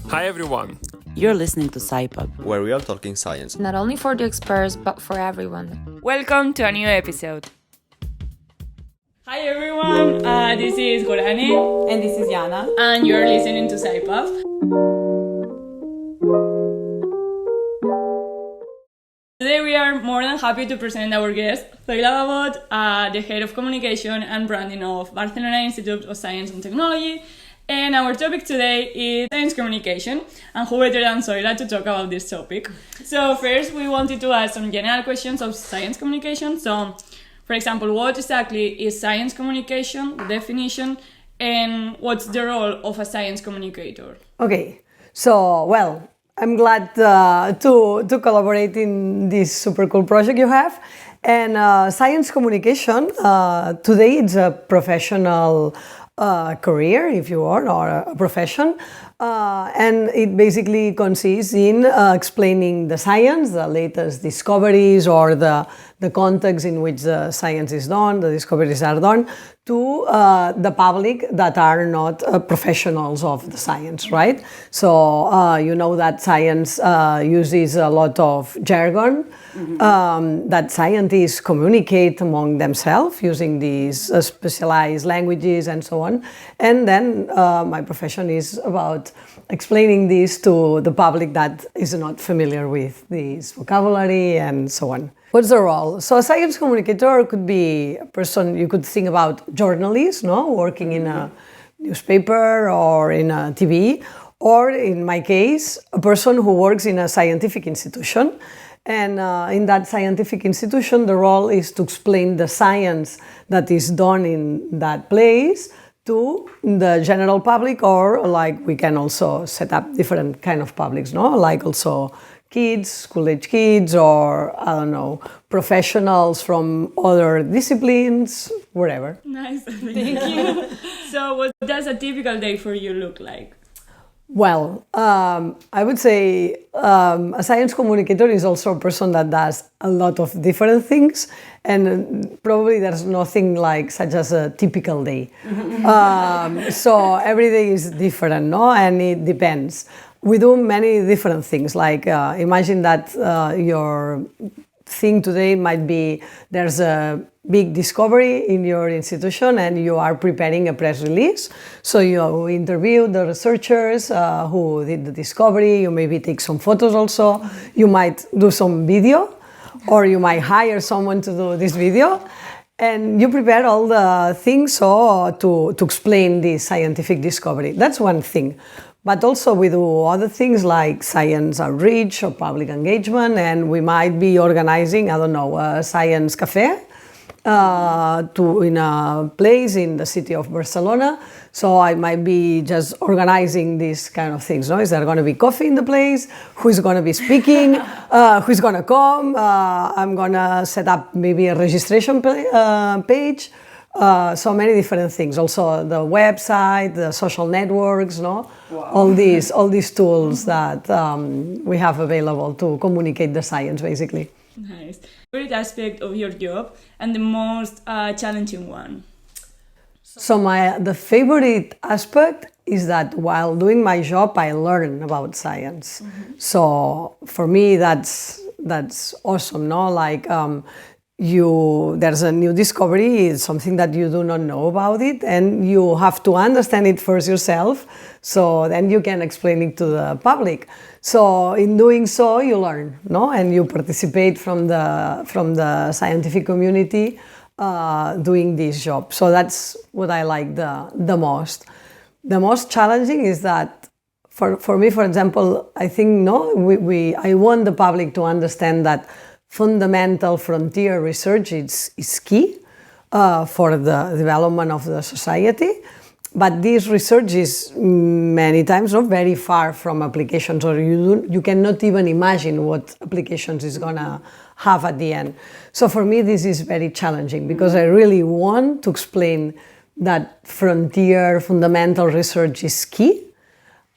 Hi everyone! You're listening to SciPub, where we are talking science. Not only for the experts, but for everyone. Welcome to a new episode. Hi everyone, this is Gorani. And this is Yana. And you're listening to SciPub. Today we are more than happy to present our guest, Zoila Babot, the head of communication and branding of Barcelona Institute of Science and Technology. And our topic today is science communication, and who better than Zoila to talk about this topic. So first we wanted to ask some general questions of science communication. So, for example, what exactly is science communication, the definition, and what's the role of a science communicator? Okay, so, well, I'm glad to collaborate in this super cool project you have. And science communication, today it's a professional career, if you want, or a profession. And it basically consists in explaining the science, the latest discoveries, or the context in which the science is done, the discoveries are done, to the public that are not professionals of the science, right? So you know that science uses a lot of jargon, that scientists communicate among themselves using these specialized languages and so on. And then my profession is about explaining this to the public that is not familiar with this vocabulary and so on. What's the role? So a science communicator could be a person, you could think about journalists, no, working in a newspaper or in a TV, or in my case, a person who works in a scientific institution. And in that scientific institution, the role is to explain the science that is done in that place to the general public, or like we can also set up different kind of publics, no? Like also kids, school-age kids, or I don't know, professionals from other disciplines, wherever. Nice, thank you. So what does a typical day for you look like? Well, I would say a science communicator is also a person that does a lot of different things, and probably there's nothing like such as a typical day. So every day is different, no? And it depends. We do many different things, like imagine that your thing today might be there's a big discovery in your institution and you are preparing a press release. So you interview the researchers who did the discovery, you maybe take some photos also, you might do some video, or you might hire someone to do this video. And you prepare all the things so to explain the scientific discovery. That's one thing. But also we do other things like science outreach or public engagement, and we might be organizing, I don't know, a science cafe in a place in the city of Barcelona. So I might be just organizing these kind of things. No? Is there going to be coffee in the place? Who is going to be speaking? Who's going to come? I'm going to set up maybe a registration page. So many different things. Also the website, the social networks, no? Wow. All these tools that we have available to communicate the science, basically. Nice. Favorite aspect of your job and the most challenging one? So the favorite aspect is that while doing my job, I learn about science. So for me, that's awesome, no? Like there's a new discovery, it's something that you do not know about it, and you have to understand it first yourself, so then you can explain it to the public. So in doing so, you learn, no? And you participate from the scientific community doing this job. So that's what I like the most. The most challenging is that for me, for example, I think I want the public to understand that fundamental frontier research is key for the development of the society, but this research is many times not very far from applications, or you cannot even imagine what applications is going to have at the end. So for me this is very challenging, because I really want to explain that frontier fundamental research is key.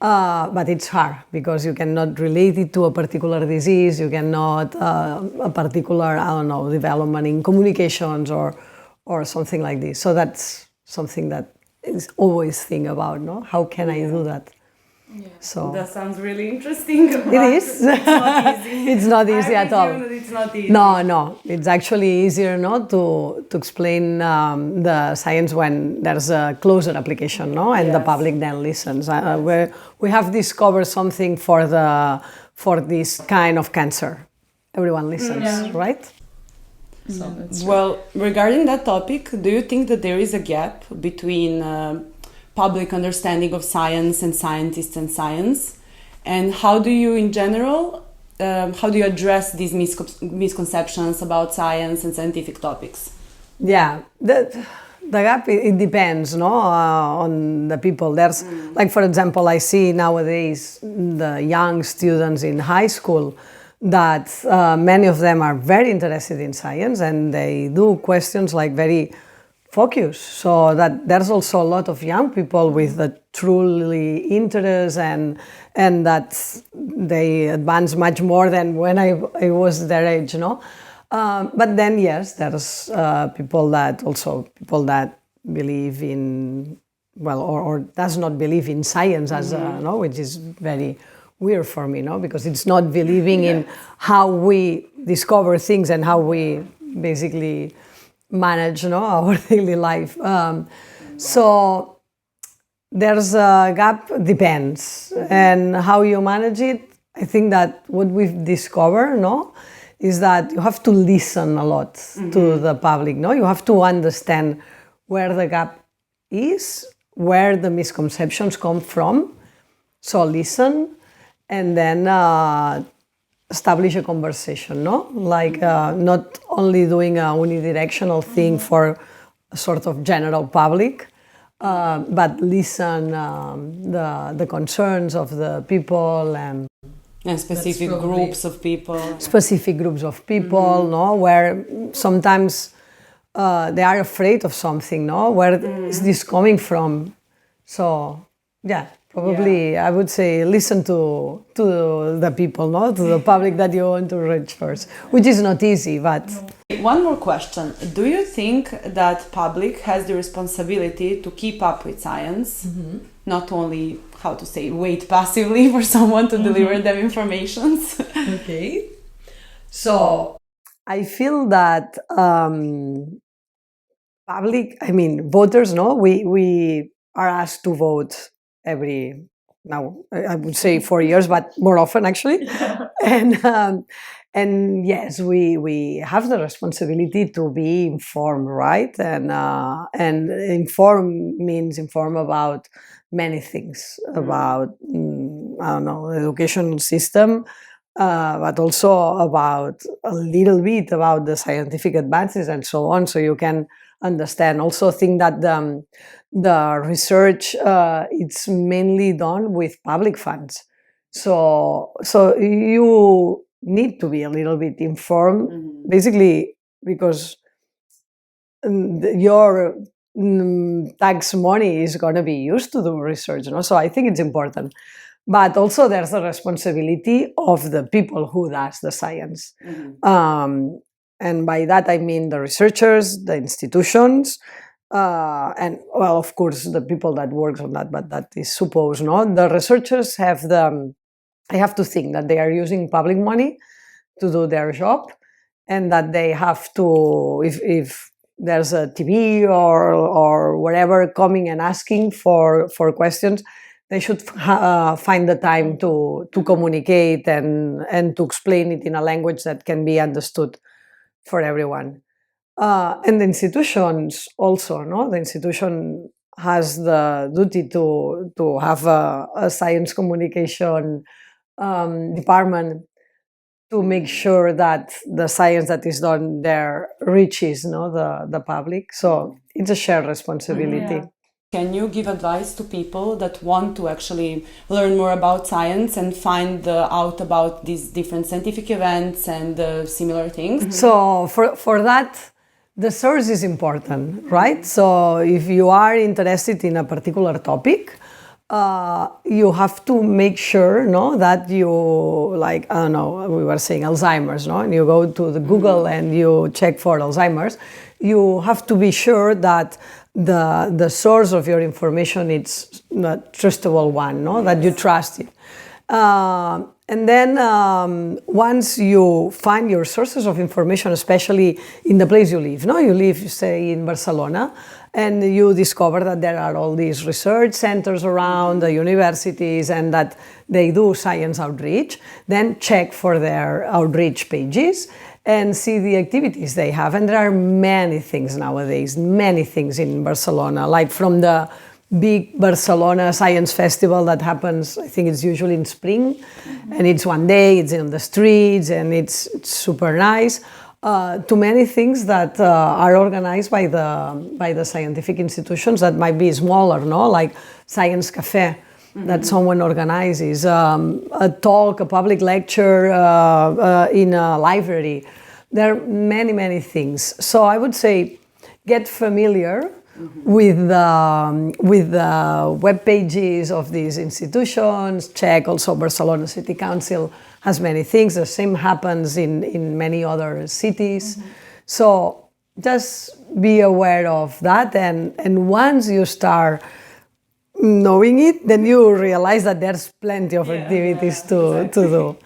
But it's hard because you cannot relate it to a particular disease, you cannot a particular, I don't know, development in communications or something like this. So that's something that is always think about, no? How can I do that? So That sounds really interesting. it is. It's not easy. It's not easy I at all. presume that it's not easy. No, it's actually easier not to explain the science when there's a closer application, no, and the Yes. public then listens. Where we have discovered something for this kind of cancer, everyone listens, right? Well, regarding that topic, do you think that there is a gap between public understanding of science and scientists and science? And how do you, in general, how do you address these misconceptions about science and scientific topics? Yeah, the gap, it depends, no, on the people. There's, like, for example, I see nowadays the young students in high school that many of them are very interested in science and they do questions like very focused. So that there's also a lot of young people with a truly interest and that they advance much more than when I was their age, no? But then, yes, there's people that believe in, well, or does not believe in science as no, which is very weird for me, no, because it's not believing in how we discover things and how we basically manage, no, our daily life. So there's a gap, depends, and how you manage it. I think that what we've discovered, no, is that you have to listen a lot to the public, no? You have to understand where the gap is, where the misconceptions come from. So listen, and then establish a conversation, no? Like not only doing a unidirectional thing for a sort of general public, but listen the concerns of the people and specific groups of people. Specific groups of people, no, where sometimes they are afraid of something, no, where is this coming from? So yeah, probably I would say listen to the people, no, to the public that you want to reach first, which is not easy, but One more question. Do you think that public has the responsibility to keep up with science? Not only, how to say, wait passively for someone to deliver them informations? okay. So I feel that public, I mean, voters, no, we are asked to vote every, now I would say 4 years, but more often actually. And yes, we have the responsibility to be informed, right? And inform means inform about many things, about I don't know, the educational system, but also about a little bit about the scientific advances and so on, so you can understand. Also think that the research it's mainly done with public funds, so you need to be a little bit informed, basically because your tax money is going to be used to do research, no? So I think it's important. But also there's the responsibility of the people who does the science. And by that I mean the researchers, the institutions, and well, of course, the people that work on that, but that is supposed, no? The researchers they have to think that they are using public money to do their job, and that they have to, if there's a TV or whatever coming and asking for questions, they should find the time to communicate and to explain it in a language that can be understood for everyone. And the institutions also, no? The institution has the duty to have a science communication department to make sure that the science that is done there reaches, no, the public. So it's a shared responsibility. Can you give advice to people that want to actually learn more about science and find out about these different scientific events and similar things? So for that, the source is important, right? So if you are interested in a particular topic, you have to make sure, no, that you, like, I don't know, we were saying Alzheimer's, no, and you go to the Google and you check for Alzheimer's, you have to be sure that the source of your information is a trustable one, no? That you trust it. And then once you find your sources of information, especially in the place you live, no? You live, say, in Barcelona, and you discover that there are all these research centers around the universities and that they do science outreach, then check for their outreach pages and see the activities they have. And there are many things nowadays, many things in Barcelona, like from the big Barcelona Science Festival that happens, I think it's usually in spring, and it's one day, it's in the streets, and it's super nice, to many things that are organized by the scientific institutions that might be smaller, no? Like Science Cafe, that someone organizes, a talk, a public lecture in a library. There are many, many things. So I would say get familiar with the web pages of these institutions. Check also Barcelona City Council has many things. The same happens in many other cities. So just be aware of that, and once you start knowing it, then you realize that there's plenty of activities to do.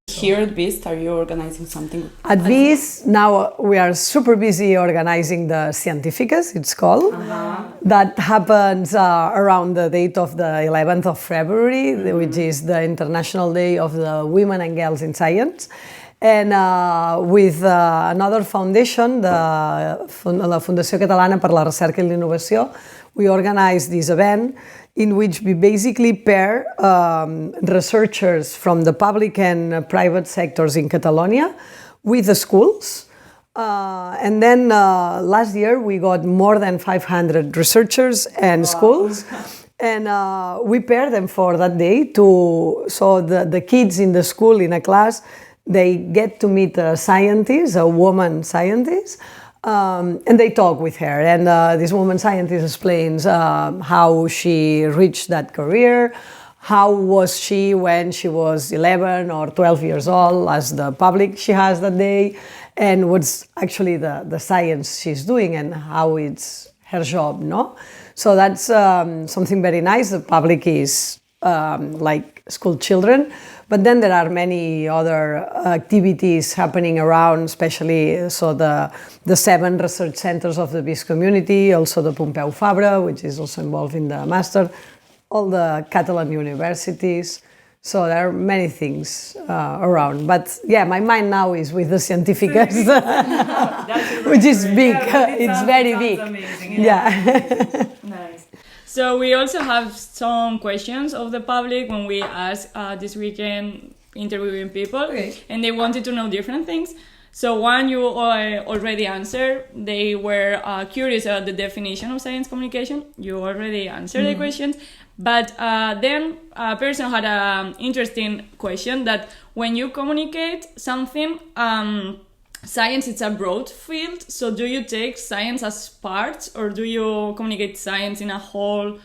Here at BIST, are you organizing something? At BIST, now we are super busy organizing the Científicas, it's called. That happens around the date of the 11th of February, which is the International Day of the Women and Girls in Science. And with another foundation, la Fundació Catalana per la Recerca i l'Innovació, we organize this event in which we basically pair researchers from the public and private sectors in Catalonia with the schools. And then last year we got more than 500 researchers and schools. And we pair them for that day so the kids in the school, in a class, they get to meet a scientist, a woman scientist, and they talk with her. And this woman scientist explains how she reached that career, how was she when she was 11 or 12 years old, as the public she has that day, and what's actually the science she's doing and how it's her job, no? So that's something very nice. The public is like school children. But then there are many other activities happening around, especially so the 7 research centers of the BIST community, also the Pompeu Fabra, which is also involved in the master, all the Catalan universities. So there are many things around. But yeah, my mind now is with the Científicas, which is big. It's very big. Amazing. Yeah. Nice. So we also have some questions of the public when we ask this weekend interviewing people, and they wanted to know different things. So one you already answered. They were curious about the definition of science communication. You already answered the questions. But then a person had an interesting question that when you communicate something, science is a broad field, so do you take science as parts, or do you communicate science in a whole,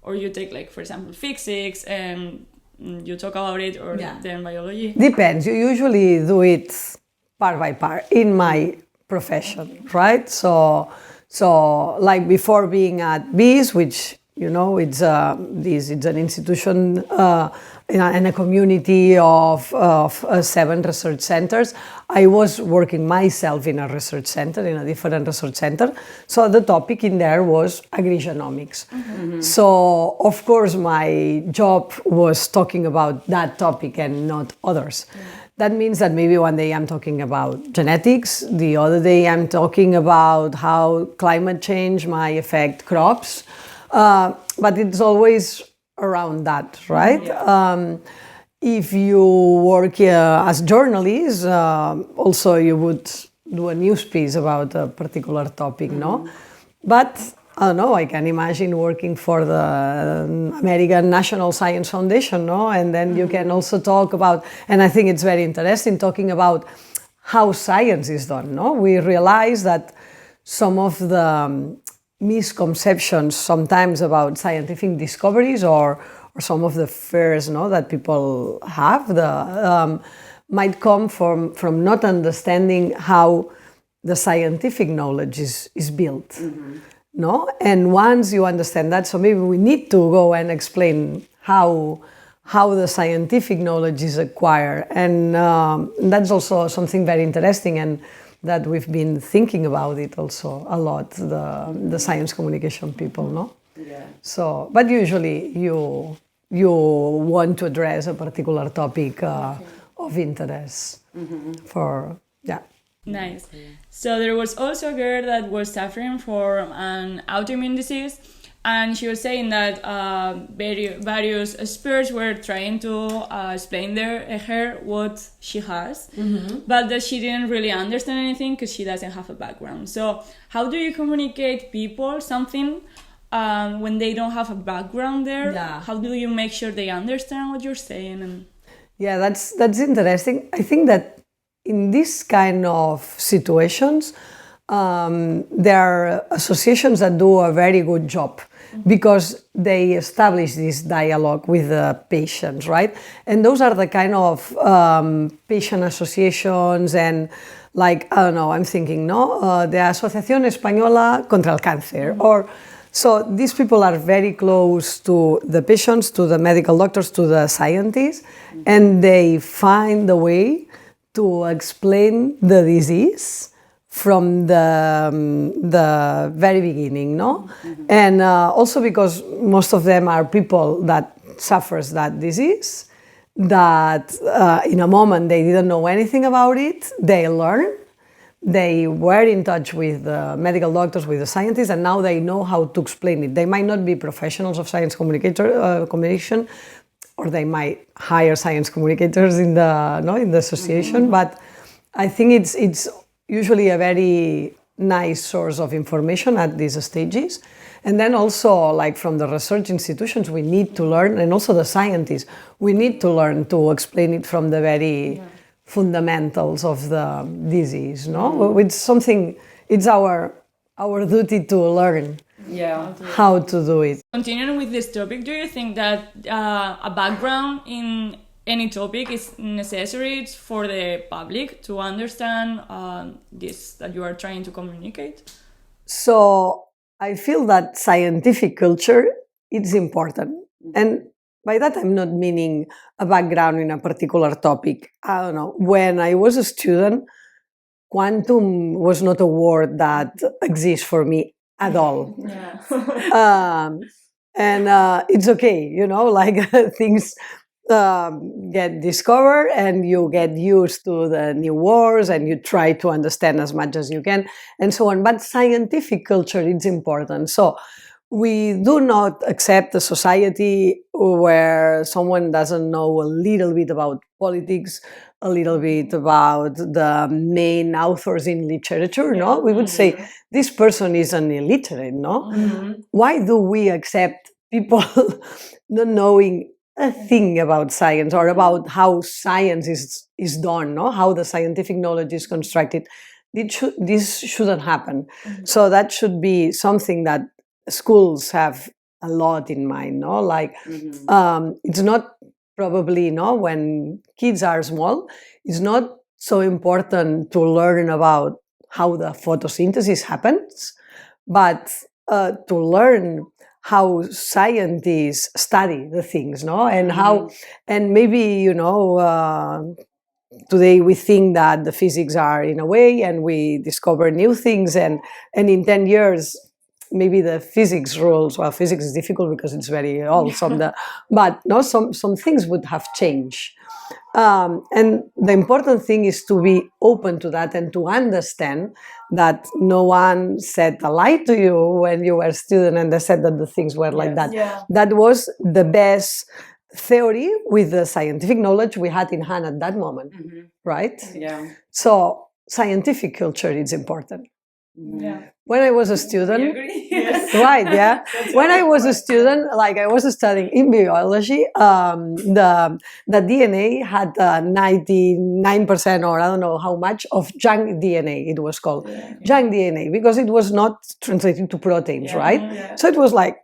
or you take, like, for example, physics and you talk about it, or then biology? Depends. You usually do it part by part in my profession, right? So like before being at BIST, which, you know, it's an institution in a community of 7 research centers. I was working myself in a research center, in a different research center. So the topic in there was agrigenomics. So of course my job was talking about that topic and not others. That means that maybe one day I'm talking about genetics, the other day I'm talking about how climate change might affect crops. But it's always around that, right? If you work as journalists, also you would do a news piece about a particular topic, no? But I don't know, I can imagine working for the American National Science Foundation, no? And then you can also talk about, and I think it's very interesting, talking about how science is done, no? We realize that some of the misconceptions sometimes about scientific discoveries or some of the fears, no, that people have might come from not understanding how the scientific knowledge is built. no? And once you understand that, so maybe we need to go and explain how the scientific knowledge is acquired. And that's also something very interesting, and that we've been thinking about it also a lot, the science communication people, no? Yeah. So, but usually you want to address a particular topic of interest for, yeah. Nice. So there was also a girl that was suffering from an autoimmune disease, and she was saying that various experts were trying to explain her what she has, but that she didn't really understand anything because she doesn't have a background. So how do you communicate people something when they don't have a background there? Yeah. How do you make sure they understand what you're saying? And Yeah, that's interesting. I think that in this kind of situations, there are associations that do a very good job because they establish this dialogue with the patients, right? And those are the kind of patient associations, and like, I don't know, I'm thinking, no, the Asociación Española contra el Cáncer, or so these people are very close to the patients, to the medical doctors, to the scientists, and they find a way to explain the disease from the very beginning, no? And also because most of them are people that suffers that disease, that in a moment they didn't know anything about it, they learn, they were in touch with the medical doctors, with the scientists, and now they know how to explain it. They might not be professionals of science communication, or they might hire science communicators in the association, but I think it's usually a very nice source of information at these stages. And then also, like from the research institutions, we need to learn, and also the scientists, we need to learn to explain it from the very fundamentals of the disease, no? It's something, it's our duty to learn how to do it. continuing with this topic, do you think that a background in any topic is necessary for the public to understand this that you are trying to communicate? So I feel that scientific culture is important. And by that, I'm not meaning a background in a particular topic. I don't know. When I was a student, quantum was not a word that exists for me at all. And it's okay, like things get discovered and you get used to the new words and you try to understand as much as you can and so on. But scientific culture is important. So we do not accept a society where someone doesn't know a little bit about politics, a little bit about the main authors in literature, no? We would say, this person is an illiterate, no? Why do we accept people not knowing a thing about science or about how science is done, no? How the scientific knowledge is constructed? This shouldn't happen. So that should be something that schools have a lot in mind, no? Like, it's not probably, when kids are small, it's not so important to learn about how the photosynthesis happens, but to learn how scientists study the things, no? And how, and maybe, today we think that the physics are in a way and we discover new things, and in 10 years, maybe the physics rules, well, physics is difficult because it's very old, but no, some things would have changed. And the important thing is to be open to that and to understand that no one said a lie to you when you were a student and they said that the things were like that. Yeah. That was the best theory with the scientific knowledge we had in hand at that moment, right? Yeah. So scientific culture is important. Yeah. When I was a student, Yes. right, yeah. When I was a student, like I was studying in biology, the DNA had 99% or I don't know how much of junk DNA, it was called. Junk DNA, because it was not translated to proteins, right? Yeah. So it was like,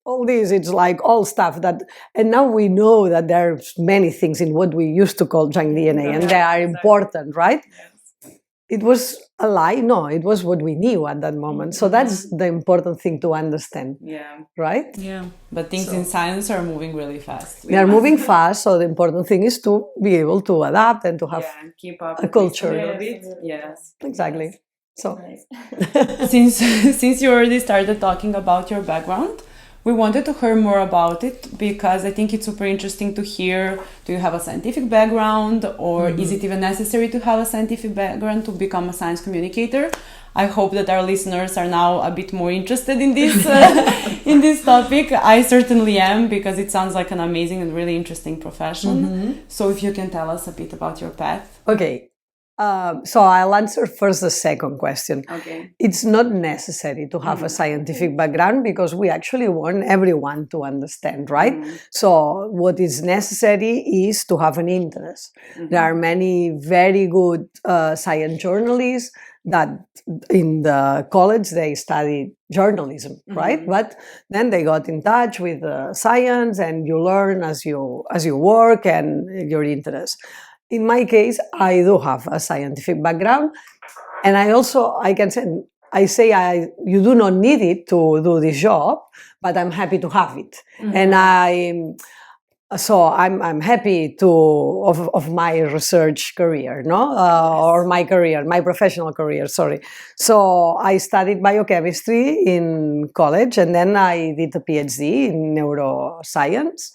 all this, it's like all stuff that, and now we know that there's many things in what we used to call junk DNA, and they are important, right? it was a lie. No, it was what we knew at that moment. So that's the important thing to understand. Yeah. Right? Yeah. But things in science are moving really fast. They are moving fast, so the important thing is to be able to adapt and to have keep up a culture. a little bit. Yes. Exactly. So since you already started talking about your background, we wanted to hear more about it because I think it's super interesting to hear, do you have a scientific background, or is it even necessary to have a scientific background to become a science communicator? I hope that our listeners are now a bit more interested in this in this topic. I certainly am, because it sounds like an amazing and really interesting profession. So if you can tell us a bit about your path. Okay. So I'll answer first the second question. Okay. It's not necessary to have a scientific background, because we actually want everyone to understand, right? So what is necessary is to have an interest. There are many very good science journalists that in the college they studied journalism, right? But then they got in touch with science, and you learn as you work and your interest. In my case, I do have a scientific background, and I can say you do not need it to do this job, but I'm happy to have it, and I'm happy of my research career, or my professional career. Sorry. So I studied biochemistry in college, and then I did a PhD in neuroscience.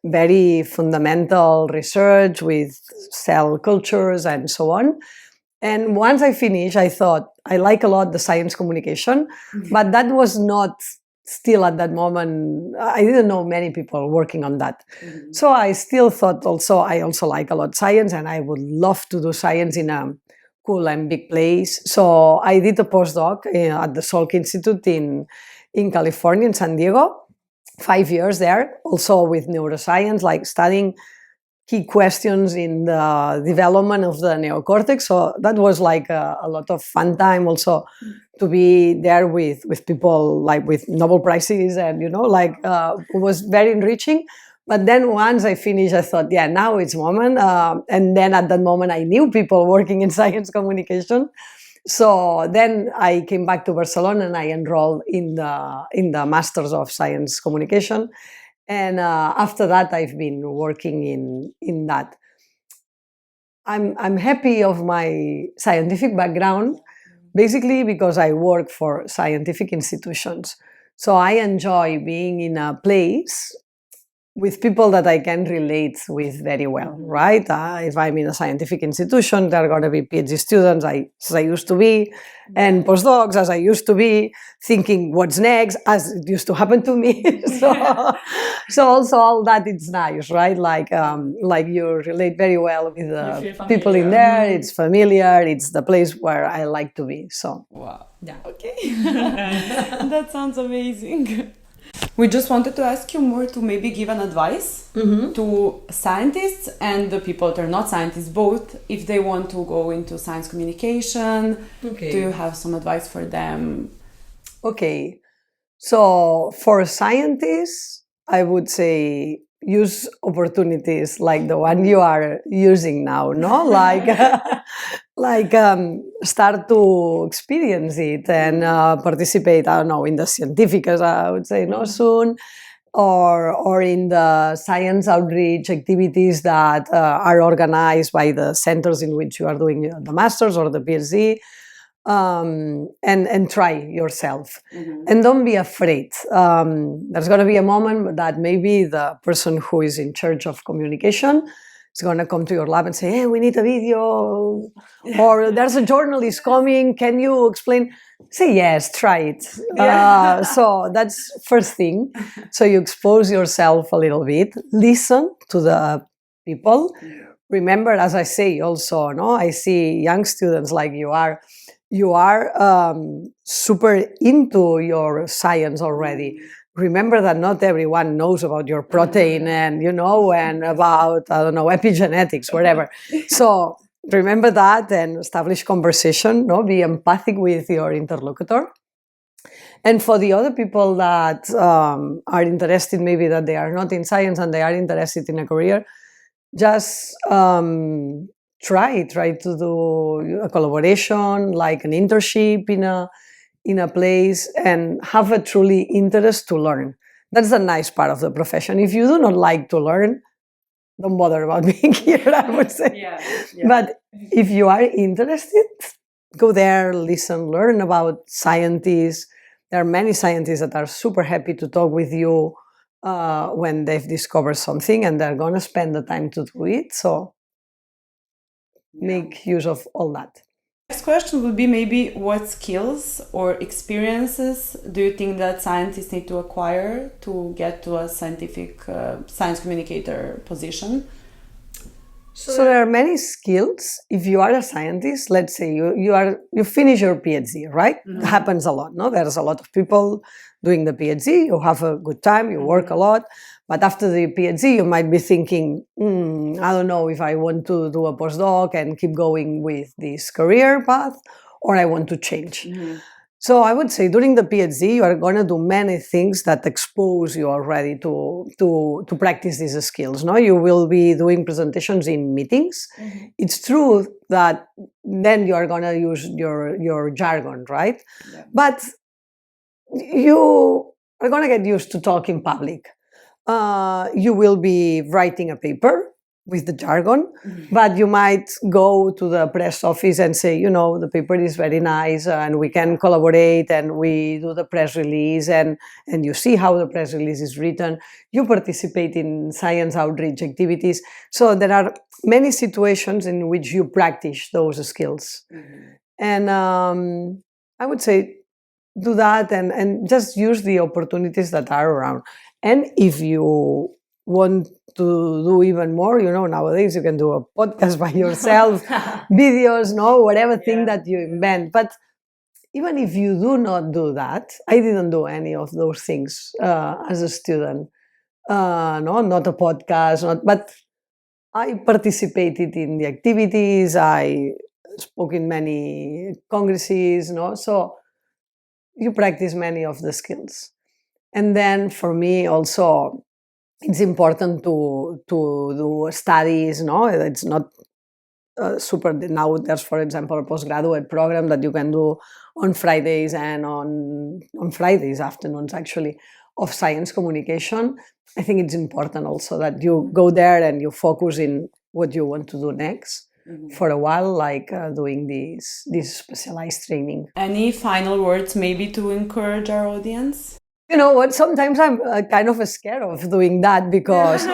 Very fundamental research with cell cultures and so on. And once I finished, I thought, I like a lot the science communication, but that was not still at that moment. I didn't know many people working on that. So I still thought I also like a lot science, and I would love to do science in a cool and big place. So I did a postdoc at the Salk Institute in California, in San Diego. 5 years there, also with neuroscience, like studying key questions in the development of the neocortex. So that was like a lot of fun time also to be there with people like with Nobel Prizes, and it was very enriching. But then once I finished, I thought, yeah, now it's moment. And then at that moment, I knew people working in science communication. So then I came back to Barcelona, and I enrolled in the Masters of Science Communication. And after that, I've been working in that. I'm happy of my scientific background, basically because I work for scientific institutions. So I enjoy being in a place with people that I can relate with very well, right? If I'm in a scientific institution, there are going to be PhD students, as I used to be, and postdocs, as I used to be, thinking what's next, as it used to happen to me. So also all that, it's nice, right? Like you relate very well with the people in there. It's familiar. It's the place where I like to be. So wow, yeah, okay, that sounds amazing. We just wanted to ask you more to maybe give an advice to scientists and the people that are not scientists, both, if they want to go into science communication. Okay. Do you have some advice for them? Okay. So for scientists, I would say use opportunities like the one you are using now, no? Start to experience it and participate, I don't know, in the Científicas, I would say, soon, or in the science outreach activities that are organized by the centers in which you are doing the master's or the PhD, and try yourself. And don't be afraid. There's going to be a moment that maybe the person who is in charge of communication is going to come to your lab and say, hey, we need a video, or there's a journalist coming, can you explain? Say yes, try it. So that's first thing. So you expose yourself a little bit, listen to the people. Remember, as I say also, I see young students like you are super into your science already. Remember that not everyone knows about your protein and about, I don't know, epigenetics, whatever. So remember that and establish conversation, be empathic with your interlocutor. And for the other people that are interested, maybe that they are not in science and they are interested in a career, just try to do a collaboration, like an internship in a place, and have a truly interest to learn. That's the nice part of the profession. If you do not like to learn, don't bother about being here, I would say. Yeah. But if you are interested, go there, listen, learn about scientists. There are many scientists that are super happy to talk with you when they've discovered something, and they're going to spend the time to do it. So make use of all that. Next question would be maybe what skills or experiences do you think that scientists need to acquire to get to a scientific science communicator position? So there are many skills. If you are a scientist, let's say you finish your PhD, right? It happens a lot, no? There's a lot of people doing the PhD. You have a good time, you work a lot, but after the PhD, you might be thinking, I don't know if I want to do a postdoc and keep going with this career path, or I want to change. So I would say during the PhD, you are going to do many things that expose you already to practice these skills. No, you will be doing presentations in meetings. It's true that then you are going to use your jargon, right? Yeah. But you are going to get used to talk in public. You will be writing a paper with the jargon, but you might go to the press office and say, the paper is very nice and we can collaborate, and we do the press release, and you see how the press release is written. You participate in science outreach activities. So there are many situations in which you practice those skills. And I would say do that and just use the opportunities that are around. And if you want to do even more, nowadays you can do a podcast by yourself, videos, whatever thing that you invent. But even if you do not do that, I didn't do any of those things as a student. Not a podcast, but I participated in the activities. I spoke in many congresses, so you practice many of the skills. And then for me also, it's important to do studies. It's not super. Now there's, for example, a postgraduate program that you can do on Fridays and on Fridays afternoons, actually, of science communication. I think it's important also that you go there and you focus in what you want to do next for a while, like doing this specialized training. Any final words maybe to encourage our audience? You know what? Sometimes I'm kind of scared of doing that because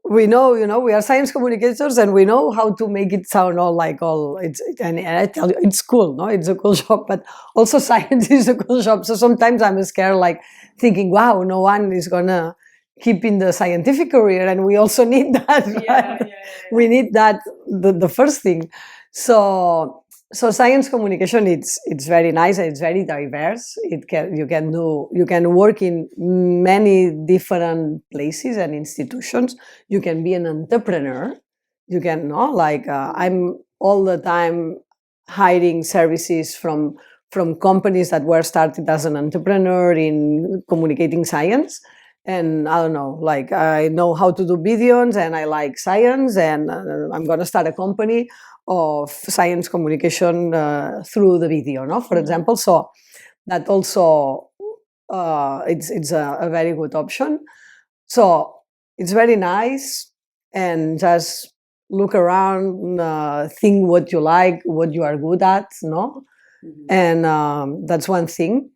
we know, we are science communicators and we know how to make it sound and I tell you, it's cool, no? It's a cool job, but also science is a cool job. So sometimes I'm scared, like thinking, wow, no one is gonna keep in the scientific career, and we also need that. Right? Yeah. We need that, the first thing. So science communication, it's very nice and it's very diverse. You can work in many different places and institutions. You can be an entrepreneur. You can I'm all the time hiring services from companies that were started as an entrepreneur in communicating science. And I don't know, I know how to do videos and I like science, and I'm going to start a company of science communication through the video, for example. So that also it's a very good option. So it's very nice, and just look around, think what you like, what you are good at, and that's one thing.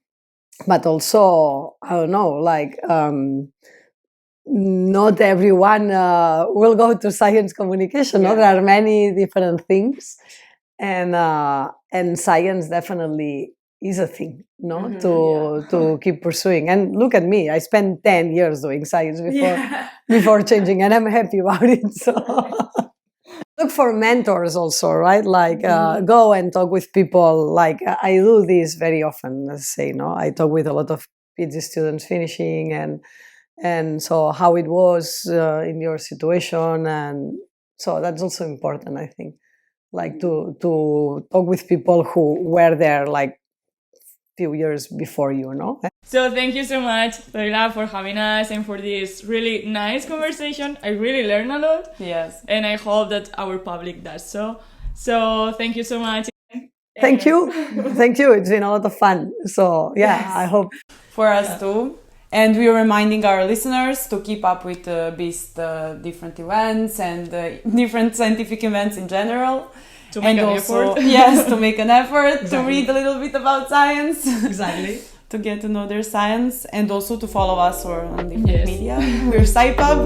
But also, I don't know, not everyone will go to science communication. Yeah. There are many different things, and science definitely is a thing, to keep pursuing. And look at me, I spent 10 years doing science before changing, and I'm happy about it. So look for mentors also, right? Go and talk with people. I do this very often, let's say, I talk with a lot of PhD students finishing, and so how it was in your situation, and so that's also important, I think, to talk with people who were there few years before you, no? So thank you so much, Zoila, for having us and for this really nice conversation. I really learned a lot. Yes. And I hope that our public does so. So thank you so much. Thank you. Thank you. It's been a lot of fun. So yeah, yes. I hope. For us too. And we are reminding our listeners to keep up with these different events and different scientific events in general. To make an effort. Yes, to make an effort, Exactly. to read a little bit about science. Exactly. To get to know their science, and also to follow us on different media. We're SciPub.